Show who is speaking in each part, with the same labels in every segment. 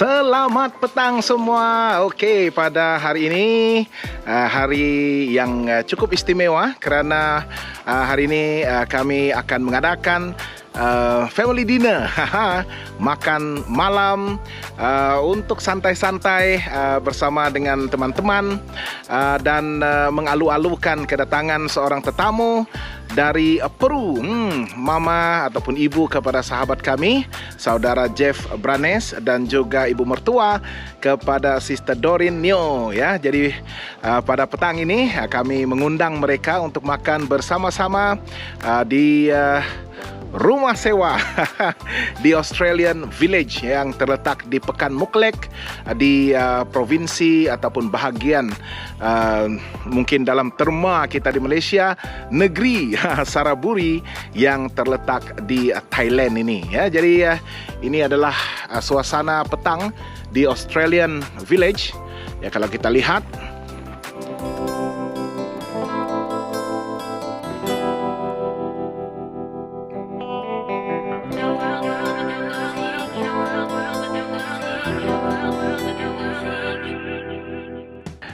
Speaker 1: Selamat petang semua. Okey, pada hari ini hari yang cukup istimewa kerana hari ini kami akan mengadakan family dinner. Makan malam untuk santai-santai bersama dengan teman-teman dan mengalu-alukan kedatangan seorang tetamu dari Peru, mama ataupun ibu kepada sahabat kami, saudara Jeff Branes, dan juga ibu mertua kepada Sister Doreen Neo, ya. Jadi pada petang ini kami mengundang mereka untuk makan bersama-sama di rumah sewa di Australian Village yang terletak di Pekan Muklek di provinsi ataupun bahagian mungkin dalam terma kita di Malaysia, negeri Saraburi yang terletak di Thailand ini, ya. Jadi ini adalah suasana petang di Australian Village, ya. Kalau kita lihat,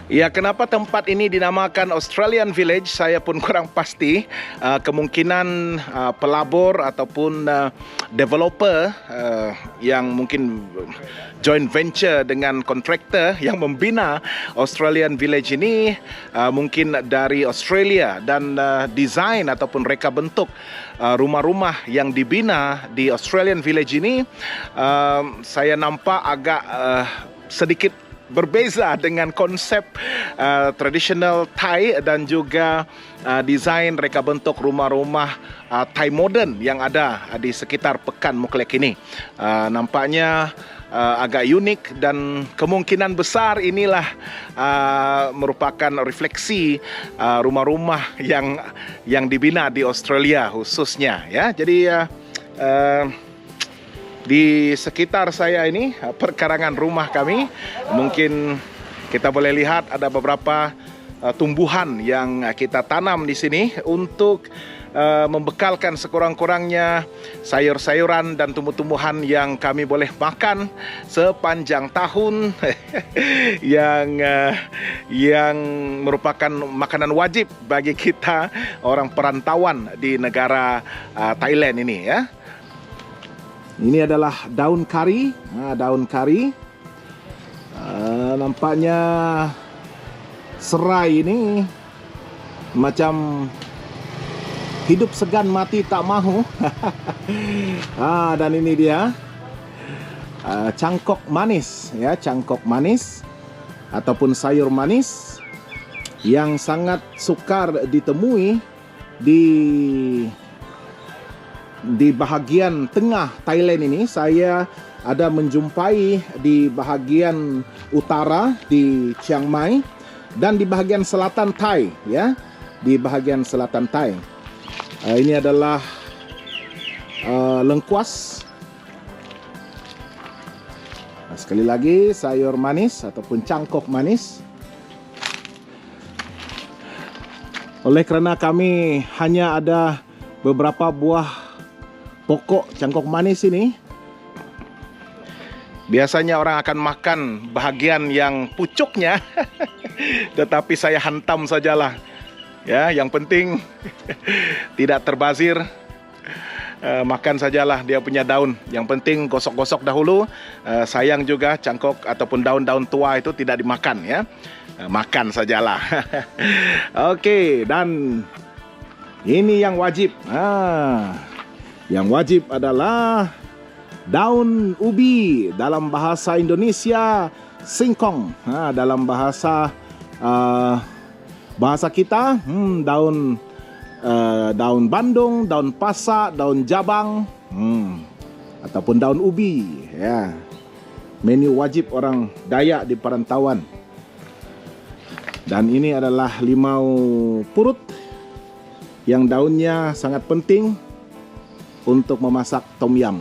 Speaker 1: ya, kenapa tempat ini dinamakan Australian Village, saya pun kurang pasti. Kemungkinan pelabur ataupun developer yang mungkin joint venture dengan kontraktor yang membina Australian Village ini mungkin dari Australia, dan desain ataupun reka bentuk rumah-rumah yang dibina di Australian Village ini saya nampak agak sedikit berbeza dengan konsep tradisional Thai dan juga desain reka bentuk rumah-rumah Thai modern yang ada di sekitar Pekan Muklek ini. Nampaknya agak unik, dan kemungkinan besar inilah merupakan refleksi rumah-rumah yang dibina di Australia khususnya, ya. Jadi di sekitar saya ini, perkarangan rumah kami, mungkin kita boleh lihat ada beberapa tumbuhan yang kita tanam di sini untuk membekalkan sekurang-kurangnya sayur-sayuran dan tumbuh-tumbuhan yang kami boleh makan sepanjang tahun yang merupakan makanan wajib bagi kita orang perantauan di negara Thailand ini, ya. Ini adalah daun kari, daun kari. Nampaknya serai ini macam hidup segan mati tak mahu. Dan ini dia cangkok manis, ya, cangkok manis ataupun sayur manis yang sangat sukar ditemui di bahagian tengah Thailand ini. Saya ada menjumpai di bahagian utara di Chiang Mai dan di bahagian selatan Thai, ya, di bahagian selatan Thai. Ini adalah lengkuas. Sekali lagi, sayur manis ataupun cangkok manis. Oleh kerana kami hanya ada beberapa buah pokok cangkok manis ini, biasanya orang akan makan bahagian yang pucuknya, tetapi saya hantam sajalah, ya. Yang penting tidak terbazir, makan sajalah dia punya daun. Yang penting gosok-gosok dahulu. Sayang juga cangkok ataupun daun-daun tua itu tidak dimakan, ya. Makan sajalah. Okey, dan ini yang wajib. Yang wajib adalah daun ubi, dalam bahasa Indonesia singkong, dalam bahasa kita daun bandung, daun pasak, daun jabang, ataupun daun ubi, ya. Menu wajib orang Dayak di perantauan. Dan ini adalah limau purut yang daunnya sangat penting untuk memasak tom yum.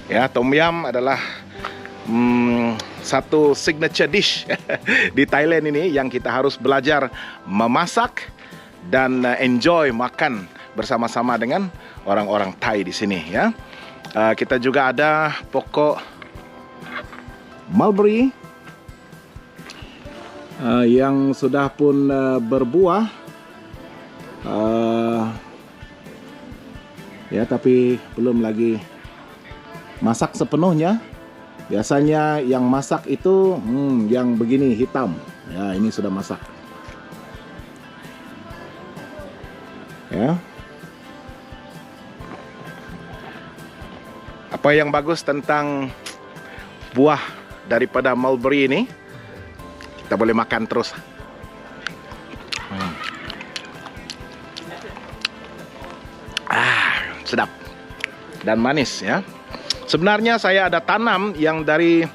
Speaker 1: Ya, tom yum adalah satu signature dish di Thailand ini yang kita harus belajar memasak dan enjoy makan bersama-sama dengan orang-orang Thai di sini, ya. Kita juga ada pokok mulberry yang sudah pun berbuah, ya, tapi belum lagi masak sepenuhnya. Biasanya yang masak itu yang begini hitam. Ya, ini sudah masak. Ya. Apa yang bagus tentang buah daripada mulberry ini? Kita boleh makan terus. Sedap dan manis ya. Sebenarnya saya ada tanam yang dari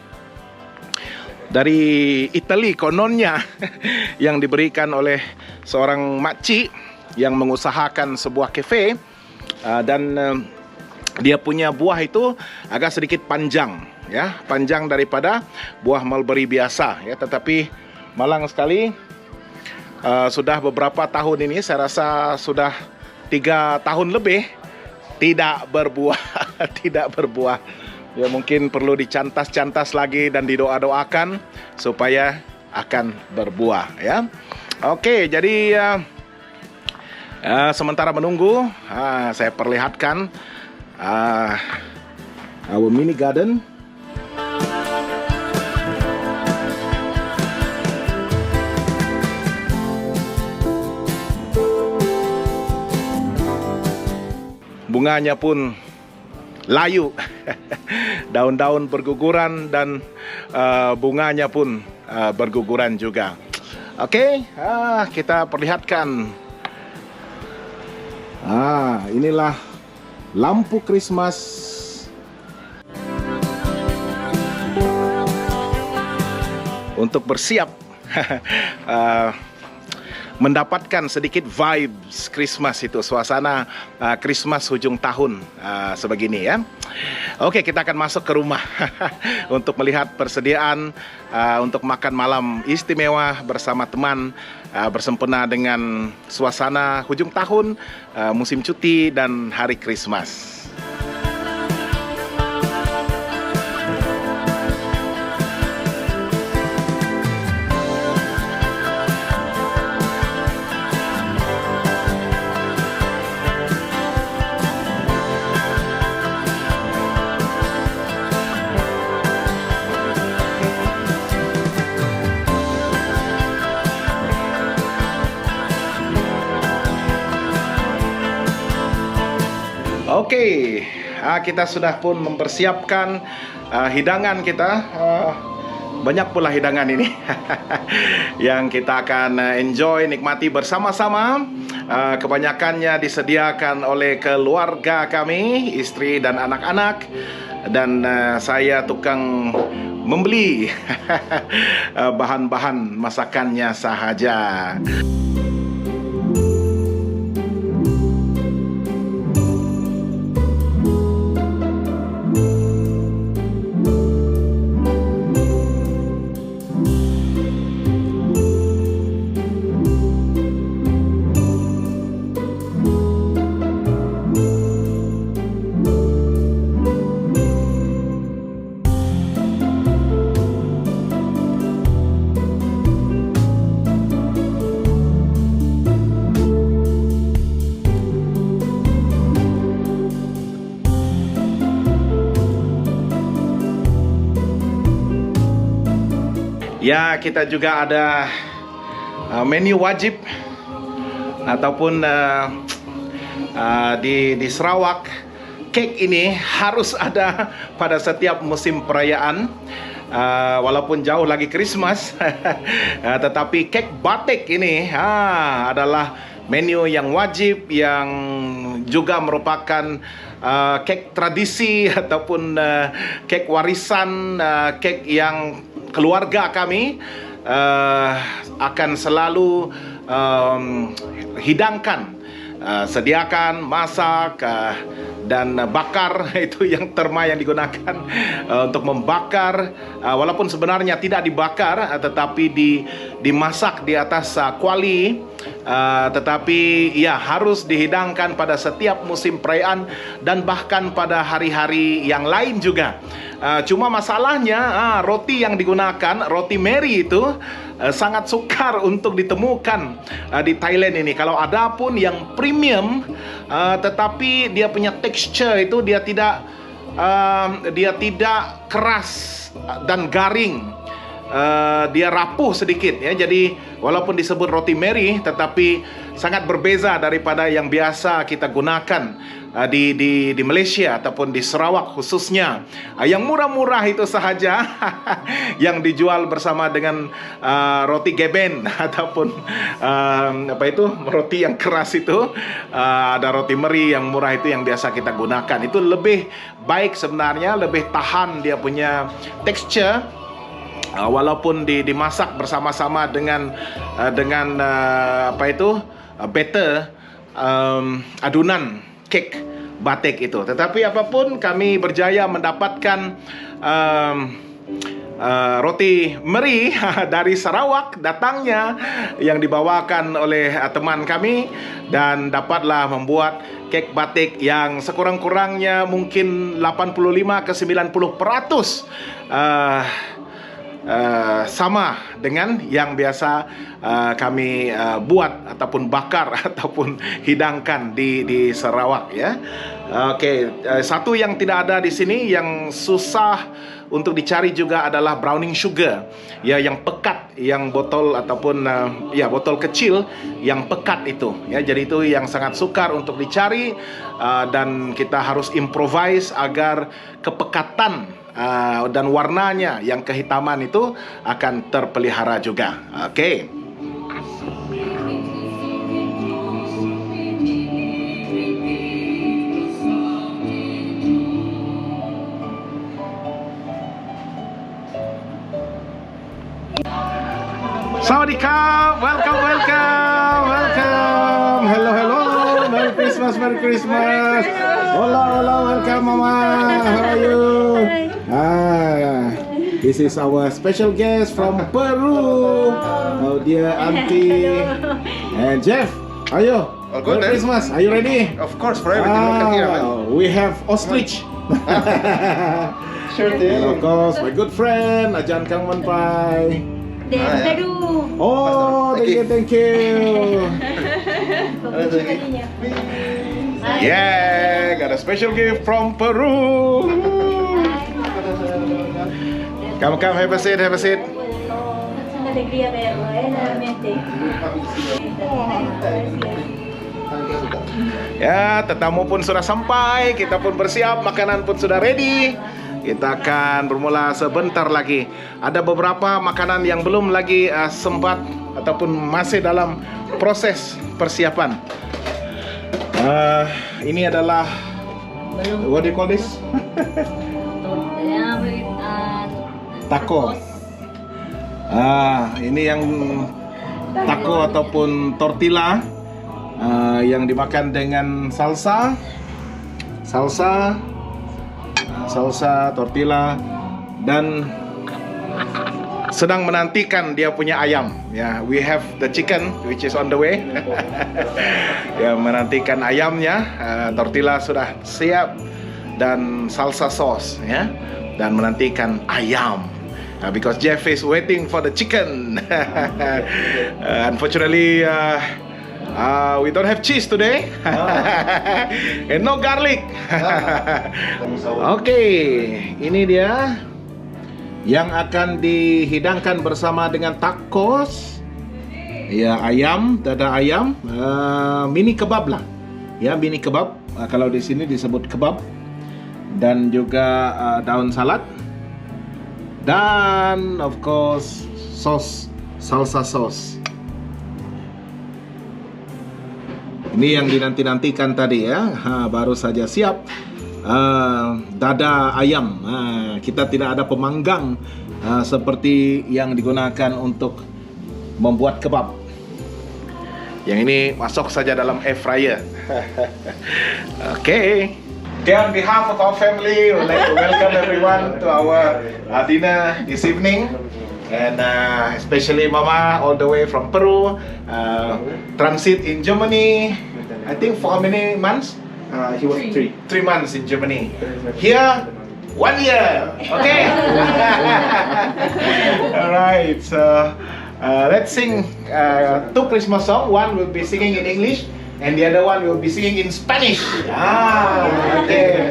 Speaker 1: Italia kononnya yang diberikan oleh seorang makcik yang mengusahakan sebuah kafe, dan dia punya buah itu agak sedikit panjang ya, panjang daripada buah mulberry biasa ya, tetapi malang sekali. Sudah beberapa tahun ini, saya rasa sudah 3 tahun lebih tidak berbuah. Tidak berbuah ya, mungkin perlu dicantas-cantas lagi dan didoa-doakan supaya akan berbuah ya. Oke, jadi sementara menunggu, saya perlihatkan our mini garden. Bunganya pun layu, daun-daun berguguran dan bunganya pun berguguran juga. Oke, kita perlihatkan. Inilah lampu Christmas untuk bersiap mendapatkan sedikit vibes Christmas itu, suasana Christmas hujung tahun sebegini ya. Oke, kita akan masuk ke rumah untuk melihat persediaan untuk makan malam istimewa bersama teman, bersempena dengan suasana hujung tahun, musim cuti dan hari Christmas. Oke, kita sudah pun mempersiapkan hidangan kita. Banyak pula hidangan ini yang kita akan enjoy, nikmati bersama-sama. Kebanyakannya disediakan oleh keluarga kami, istri dan anak-anak. Dan saya tukang membeli bahan-bahan masakannya sahaja. Ya, kita juga ada menu wajib ataupun di Sarawak, cake ini harus ada pada setiap musim perayaan. Walaupun jauh lagi Christmas, tetapi cake batik ini adalah menu yang wajib, yang juga merupakan cake tradisi ataupun cake warisan, cake yang keluarga kami akan selalu hidangkan, sediakan, masak, dan bakar. Itu yang terma yang digunakan untuk membakar, walaupun sebenarnya tidak dibakar, tetapi dimasak di atas kuali, tetapi ya harus dihidangkan pada setiap musim perayaan dan bahkan pada hari-hari yang lain juga. Cuma masalahnya roti yang digunakan, roti Mary itu sangat sukar untuk ditemukan di Thailand ini. Kalau ada pun yang premium, tetapi dia punya texture itu dia tidak keras dan garing. Dia rapuh sedikit ya. Jadi walaupun disebut roti Mary, tetapi sangat berbeza daripada yang biasa kita gunakan di Malaysia ataupun di Sarawak khususnya. Yang murah-murah itu sahaja yang dijual bersama dengan roti geben ataupun roti yang keras itu. Ada roti Mary yang murah itu yang biasa kita gunakan. Itu lebih baik sebenarnya, lebih tahan dia punya texture. Walaupun dimasak bersama-sama dengan batter adunan kek batik itu. Tetapi apapun, kami berjaya mendapatkan roti Mary dari Sarawak datangnya, yang dibawakan oleh teman kami, dan dapatlah membuat kek batik yang sekurang-kurangnya mungkin 85 ke 90% sama dengan yang biasa kami buat ataupun bakar ataupun hidangkan di Sarawak ya. Satu yang tidak ada di sini, yang susah untuk dicari juga adalah browning sugar ya, yang pekat, yang botol ataupun botol kecil yang pekat itu ya. Jadi itu yang sangat sukar untuk dicari, dan kita harus improvise agar kepekatan dan warnanya yang kehitaman itu akan terpelihara juga. Sawadika, welcome. Hello. Merry Christmas. Hola, welcome mama. How are you? This is our special guest from Peru. Oh dear auntie. And Jeff, ayo.
Speaker 2: Good,
Speaker 1: Merry Christmas. Are you ready?
Speaker 2: Of course, for everything. Look at here, man.
Speaker 1: We have ostrich.
Speaker 2: Sure thing.
Speaker 1: And of course, my good friend Ajan Kang Man Pai.
Speaker 3: Peru.
Speaker 1: Oh, thank you. Yeah, got a special gift from Peru. Come, have a seat.
Speaker 3: Una alegría verlo, realmente.
Speaker 1: Ya, tetamu pun sudah sampai, kita pun bersiap, makanan pun sudah ready. Kita akan bermula sebentar lagi. Ada beberapa makanan yang belum lagi sempat ataupun masih dalam proses persiapan. Ini adalah what do you call this? Taco. Ini yang taco ataupun tortilla yang dimakan dengan salsa, tortilla, dan sedang menantikan dia punya ayam. Ya, we have the chicken which is on the way. Ya, menantikan ayamnya. Tortilla sudah siap dan salsa sauce ya, dan menantikan ayam. Because Jeff is waiting for the chicken. Unfortunately, we don't have cheese today. And no garlic. Ini dia yang akan dihidangkan bersama dengan tacos. Ya, ayam, dada ayam, mini kebab lah. Ya, mini kebab. Kalau di sini disebut kebab. Dan juga daun salad. Dan of course salsa sauce. Ini yang dinanti-nantikan tadi ya. Baru saja siap. Dada ayam. Kita tidak ada pemanggang seperti yang digunakan untuk membuat kebab. Yang ini masuk saja dalam air fryer. Okay. On behalf of our family, we would like to welcome everyone to our dinner this evening, and especially Mama all the way from Peru, transit in Germany. I think for how many months?
Speaker 2: He was 3
Speaker 1: 3 months in Germany. Here, 1 year. Okay. All right. So let's sing 2 Christmas songs. One will be singing in English, and the other one will be singing in Spanish. Okay.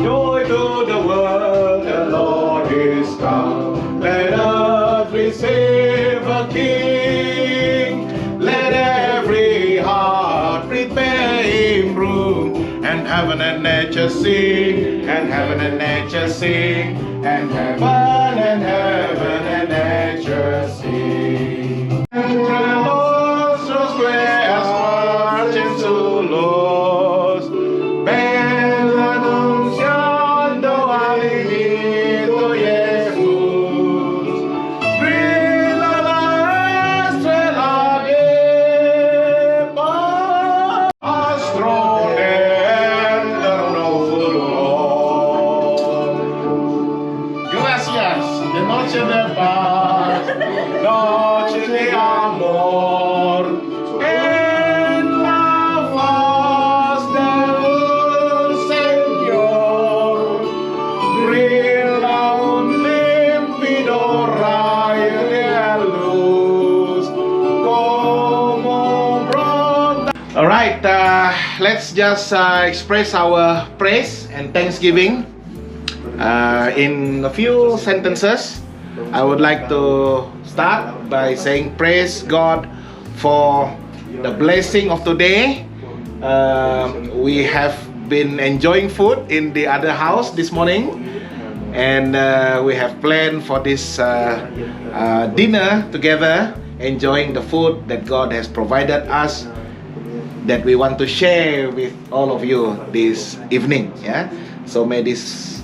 Speaker 1: Joy to the world, the Lord is come. Let us receive a King. Let every heart prepare Him room. And heaven and nature sing, and heaven and nature sing, and heaven and nature sing. Entre nuestros huellas marchen su luz, ven anunciando al niñito Jesús. Brilla la estrella viva, astro de noche de paz, noche de amor, en la faz del Señor, brilla un límpido rayo de luz, como brota. All right, let's just express our praise and thanksgiving. In a few sentences, I would like to start by saying praise God for the blessing of today. We have been enjoying food in the other house this morning, and we have planned for this dinner together, enjoying the food that God has provided us, that we want to share with all of you this evening. Yeah, so may this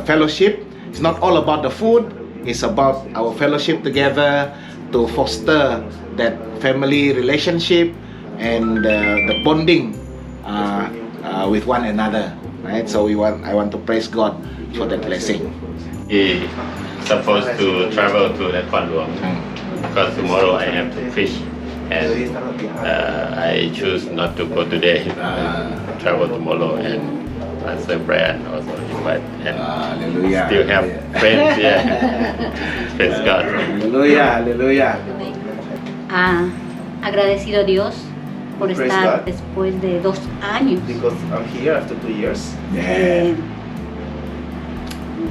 Speaker 1: fellowship, it's not all about the food, it's about our fellowship together to foster that family relationship and the bonding with one another, right? So I want to praise God for that blessing.
Speaker 4: He supposed to travel to the Kuan Luang because tomorrow I have to fish, and I choose not to go today. Travel tomorrow and answer prayer and also invite and
Speaker 1: Hallelujah.
Speaker 4: still have friends. Yeah, praise God.
Speaker 1: Hallelujah, hallelujah.
Speaker 3: Agradecido a Dios por
Speaker 2: Praise
Speaker 3: estar
Speaker 2: God.
Speaker 3: después de 2 años.
Speaker 2: Because I'm here after 2 years.
Speaker 1: Yeah.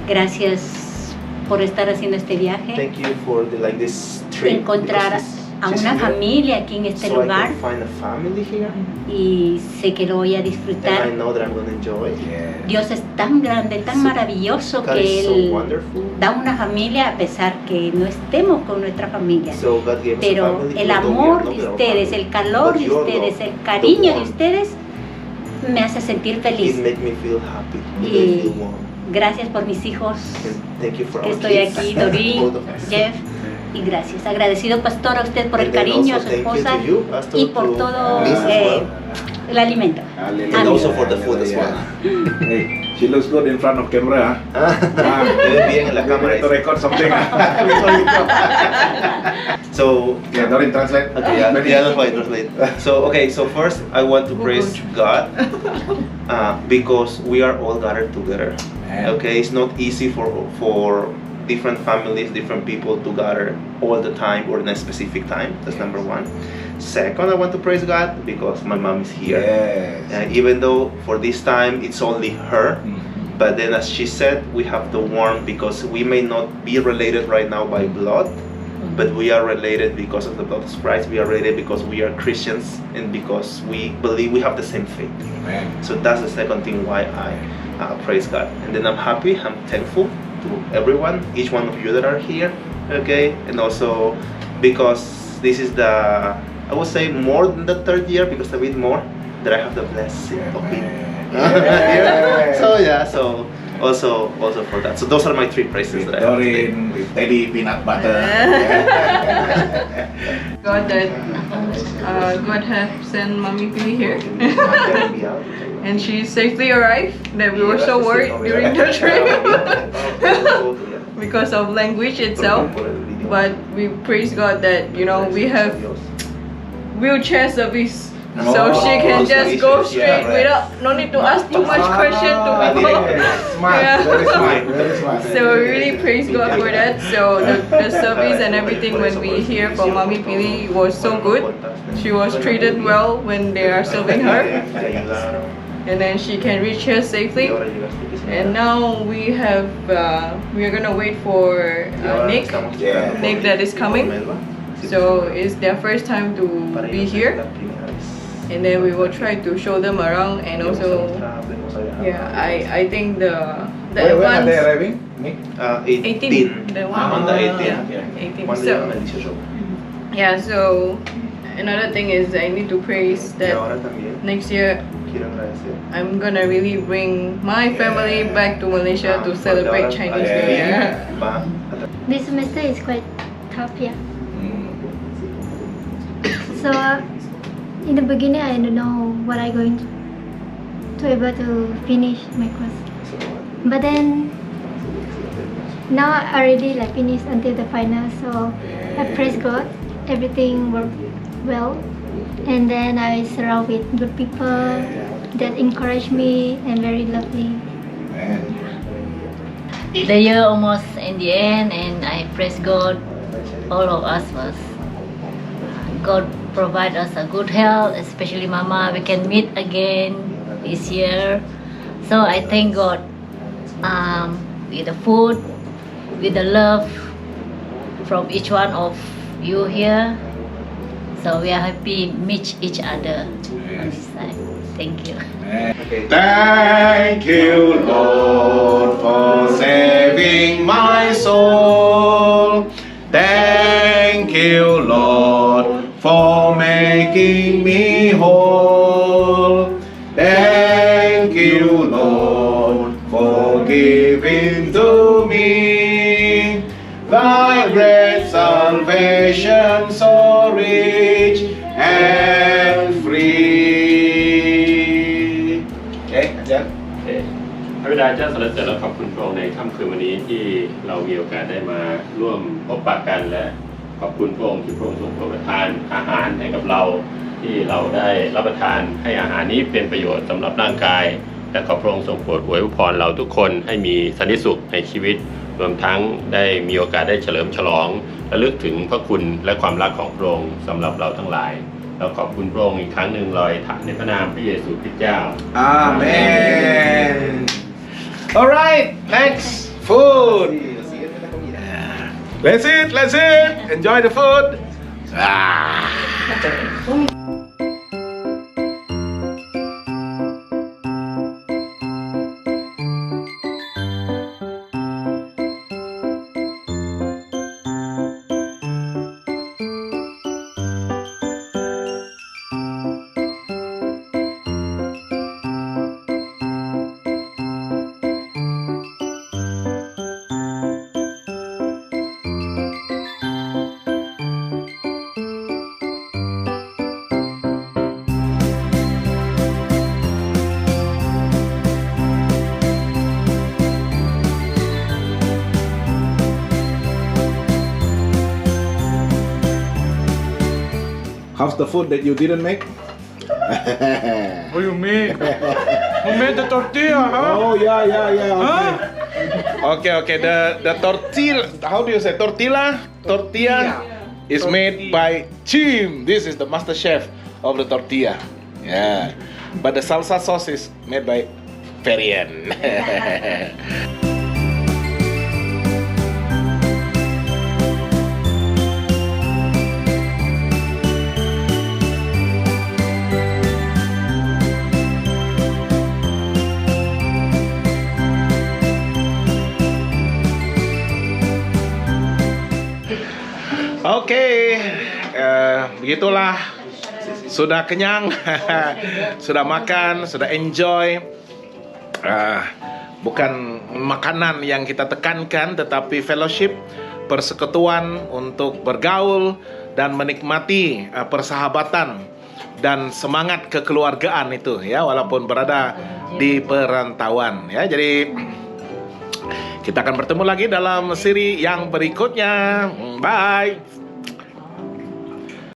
Speaker 3: Gracias por estar haciendo este viaje,
Speaker 2: Thank you for this trip.
Speaker 3: encontrar
Speaker 2: because
Speaker 3: a
Speaker 2: she's
Speaker 3: una
Speaker 2: here,
Speaker 3: familia aquí en este
Speaker 2: so
Speaker 3: lugar,
Speaker 2: I can find a family here,
Speaker 3: y sé que lo voy a
Speaker 2: and I
Speaker 3: disfrutar.
Speaker 2: know that I'm going to enjoy.
Speaker 1: Yeah.
Speaker 3: Dios es tan grande, tan
Speaker 2: So,
Speaker 3: maravilloso
Speaker 2: God
Speaker 3: que
Speaker 2: is so
Speaker 3: Él
Speaker 2: wonderful.
Speaker 3: da una familia a pesar que no estemos con nuestra familia.
Speaker 2: So God gave us a
Speaker 3: Pero
Speaker 2: family,
Speaker 3: el
Speaker 2: although we are
Speaker 3: amor
Speaker 2: not
Speaker 3: de
Speaker 2: with our
Speaker 3: ustedes,
Speaker 2: family.
Speaker 3: el calor
Speaker 2: But
Speaker 3: de
Speaker 2: your
Speaker 3: ustedes,
Speaker 2: love,
Speaker 3: el cariño de
Speaker 2: warmth,
Speaker 3: ustedes me hace sentir
Speaker 2: It
Speaker 3: feliz.
Speaker 2: make me feel happy. It make me
Speaker 3: Y
Speaker 2: feel warm.
Speaker 3: gracias por mis hijos,
Speaker 2: And thank you for
Speaker 3: que
Speaker 2: our
Speaker 3: estoy
Speaker 2: kids,
Speaker 3: aquí, Dorín,
Speaker 2: both of us.
Speaker 3: Jeff, y gracias. Agradecido, pastor, a usted por el
Speaker 2: And then
Speaker 3: cariño, a
Speaker 2: also
Speaker 3: su
Speaker 2: thank you
Speaker 3: esposa
Speaker 2: to you, Pastor,
Speaker 3: y por
Speaker 2: to
Speaker 3: todo
Speaker 2: Liz as well.
Speaker 3: el alimento.
Speaker 1: Hallelujah.
Speaker 2: And also for the food as well.
Speaker 1: Hey, she looks good in front of camera.
Speaker 2: Debe bien en la cámara.
Speaker 1: To record something.
Speaker 2: So,
Speaker 1: Yeah, Dorin, translate.
Speaker 2: okay, yeah, that's why I translate. So first I want to praise God because we are all gathered together.
Speaker 1: Amen.
Speaker 2: Okay, it's not easy for different families, different people to gather all the time or in a specific time. That's number one. Second, I want to praise God because my mom is here.
Speaker 1: Yes.
Speaker 2: Even though for this time it's only her, but then as she said, we have to warn because we may not be related right now by blood, but we are related because of the blood of Christ. We are related because we are Christians and because we believe we have the same faith.
Speaker 1: Amen.
Speaker 2: So that's the second thing why I praise God. And then I'm happy, I'm thankful to everyone, each one of you that are here, okay? And also because this is the, I would say more than the 3rd year, because a bit more, that I have the blessing of being
Speaker 1: Yeah.
Speaker 2: So yeah, so also for that. So those are my 3 praises
Speaker 1: With
Speaker 2: that I have today.
Speaker 1: Dorin, with Teddy peanut butter.
Speaker 5: God that God have sent Mommy Pili here, and she safely arrived. That we were so worried during the trip because of language itself. But we praise God that we have wheelchair service So she can
Speaker 2: so
Speaker 5: just go
Speaker 2: easy, yeah,
Speaker 5: straight
Speaker 2: right.
Speaker 5: without no need to ask too much question to people.
Speaker 1: Smart,
Speaker 5: Yeah.
Speaker 1: very smart, very smart.
Speaker 5: So we really praise God for that. So the service and everything when we hear from Mommy Pili was so good. She was treated well when they are serving her, and then she can reach here safely. And now we are gonna wait for Nick that is coming. So it's their first time to be here, and then we will try to show them around. And also, yeah, I think the
Speaker 1: When are they
Speaker 5: advance
Speaker 1: arriving, Nick?
Speaker 5: 18, the one
Speaker 2: on the 18th.
Speaker 5: yeah, 18. So yeah, so another thing is I need to praise that next year I'm gonna really bring my family back to Malaysia to celebrate Chinese New Year.
Speaker 6: This semester is quite tough, yeah. So in the beginning, I don't know what I'm going to able to finish my course. But then now I already like finished until the final, so I praise God. Everything worked well, and then I surround with good people that encourage me and very lovely.
Speaker 7: The year almost in the end, and I praise God. All of us was God provide us a good health, especially Mama. We can meet again this year, so I thank God with the food, with the love from each one of you here. So we are happy meet each other on this side. Thank you.
Speaker 1: Thank you, Lord, for saving my soul. Thank you, Lord, for making me whole. Thank you, Lord, for giving to me thy great salvation so rich and free. Okay, Ajahn.
Speaker 4: พระบิดาเจ้าสรรเสริญและขอบคุณพระองค์ในค่ำคืนวันนี้ที่เรามีโอกาสได้มาร่วมพบปะกันและขอบคุณพระองค์ที่พระองค์ทรงโปรดประทานอาหารให้กับเราที่เราได้รับประทานให้อาหารนี้เป็นประโยชน์สำหรับร่างกายและขอพระองค์ทรงโปรดอวยพรเราทุกคนให้มีสันติสุขในชีวิตรวมทั้งได้มีโอกาสได้เฉลิมฉลองระลึกถึงพระคุณและความรักของพระองค์สำหรับเราทั้งหลายเราขอบคุณพระองค์อีกครั้งหนึ่งลอยถามในพระนามพระเยซูคริสต์เจ้า
Speaker 1: Amen. All right, next food. Let's eat, let's eat. Enjoy the food. How's the food that you didn't make?
Speaker 8: What do you mean? Who made the tortilla, huh?
Speaker 1: Oh yeah. Okay. The tortilla. How do you say tortilla? Tortilla is made by Chim. This is the master chef of the tortilla. Yeah. But the salsa sauce is made by Ferian. Oke, begitulah. Sudah kenyang, sudah makan, sudah enjoy. Bukan makanan yang kita tekankan, tetapi fellowship, persekutuan untuk bergaul dan menikmati persahabatan dan semangat kekeluargaan itu, ya, walaupun berada di perantauan, ya. Jadi kita akan bertemu lagi dalam seri yang berikutnya. Bye.